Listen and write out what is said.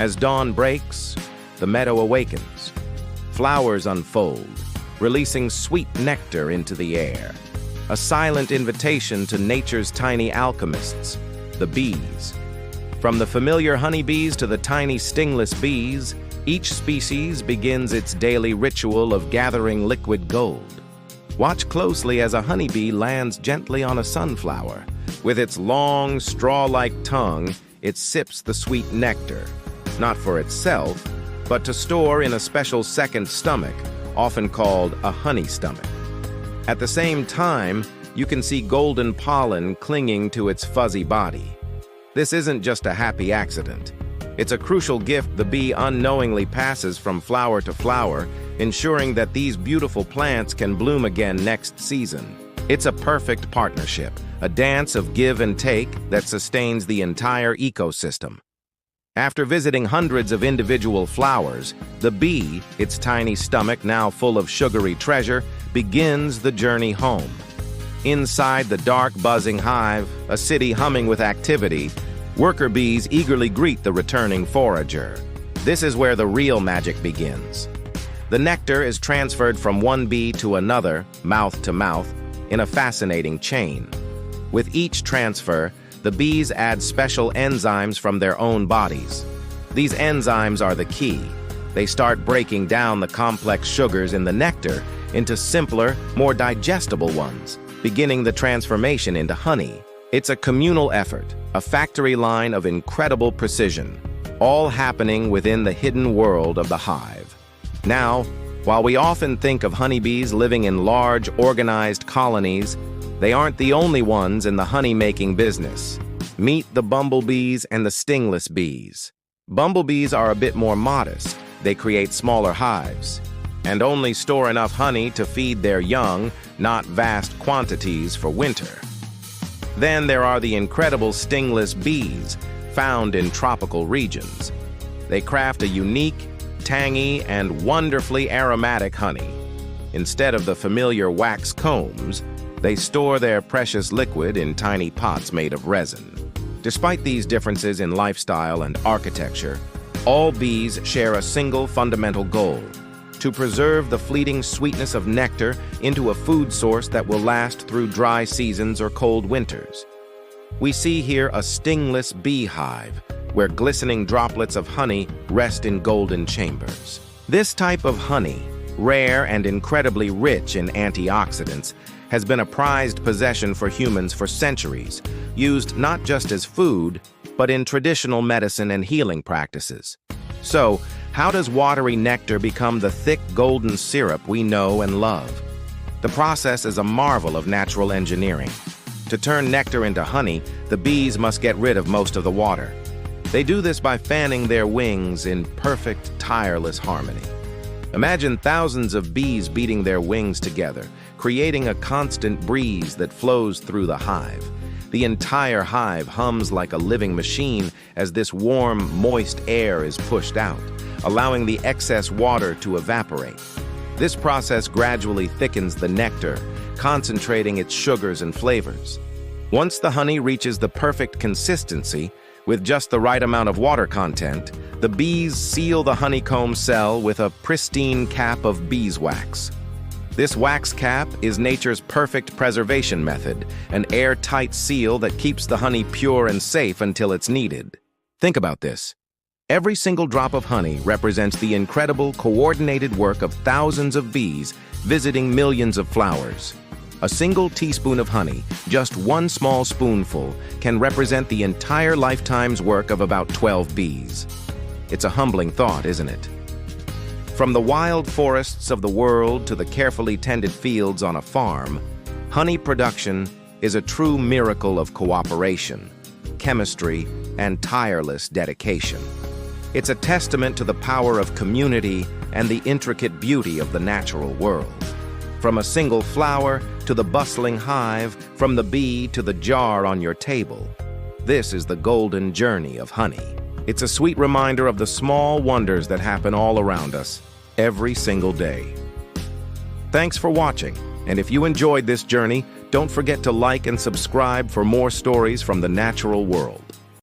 As dawn breaks, the meadow awakens. Flowers unfold, releasing sweet nectar into the air. A silent invitation to nature's tiny alchemists, the bees. From the familiar honeybees to the tiny stingless bees, each species begins its daily ritual of gathering liquid gold. Watch closely as a honeybee lands gently on a sunflower. With its long, straw-like tongue, it sips the sweet nectar, not for itself, but to store in a special second stomach, often called a honey stomach. At the same time, you can see golden pollen clinging to its fuzzy body. This isn't just a happy accident. It's a crucial gift the bee unknowingly passes from flower to flower, ensuring that these beautiful plants can bloom again next season. It's a perfect partnership, a dance of give and take that sustains the entire ecosystem. After visiting hundreds of individual flowers, the bee, its tiny stomach now full of sugary treasure, begins the journey home. Inside the dark, buzzing hive, a city humming with activity, worker bees eagerly greet the returning forager. This is where the real magic begins. The nectar is transferred from one bee to another, mouth to mouth, in a fascinating chain. With each transfer, the bees add special enzymes from their own bodies. These enzymes are the key. They start breaking down the complex sugars in the nectar into simpler, more digestible ones, beginning the transformation into honey. It's a communal effort, a factory line of incredible precision, all happening within the hidden world of the hive. Now, while we often think of honeybees living in large, organized colonies, they aren't the only ones in the honey-making business. Meet the bumblebees and the stingless bees. Bumblebees are a bit more modest. They create smaller hives and only store enough honey to feed their young, not vast quantities for winter. Then there are the incredible stingless bees, found in tropical regions. They craft a unique, tangy, and wonderfully aromatic honey. Instead of the familiar wax combs, they store their precious liquid in tiny pots made of resin. Despite these differences in lifestyle and architecture, all bees share a single fundamental goal: to preserve the fleeting sweetness of nectar into a food source that will last through dry seasons or cold winters. We see here a stingless beehive, where glistening droplets of honey rest in golden chambers. This type of honey, rare and incredibly rich in antioxidants, has been a prized possession for humans for centuries, used not just as food, but in traditional medicine and healing practices. So, how does watery nectar become the thick golden syrup we know and love? The process is a marvel of natural engineering. To turn nectar into honey, the bees must get rid of most of the water. They do this by fanning their wings in perfect, tireless harmony. Imagine thousands of bees beating their wings together, creating a constant breeze that flows through the hive. The entire hive hums like a living machine as this warm, moist air is pushed out, allowing the excess water to evaporate. This process gradually thickens the nectar, concentrating its sugars and flavors. Once the honey reaches the perfect consistency, with just the right amount of water content, the bees seal the honeycomb cell with a pristine cap of beeswax. This wax cap is nature's perfect preservation method, an airtight seal that keeps the honey pure and safe until it's needed. Think about this. Every single drop of honey represents the incredible, coordinated work of thousands of bees visiting millions of flowers. A single teaspoon of honey, just one small spoonful, can represent the entire lifetime's work of about 12 bees. It's a humbling thought, isn't it? From the wild forests of the world to the carefully tended fields on a farm, honey production is a true miracle of cooperation, chemistry, and tireless dedication. It's a testament to the power of community and the intricate beauty of the natural world. From a single flower to the bustling hive, from the bee to the jar on your table, this is the golden journey of honey. It's a sweet reminder of the small wonders that happen all around us, every single day. Thanks for watching, and if you enjoyed this journey, don't forget to like and subscribe for more stories from the natural world.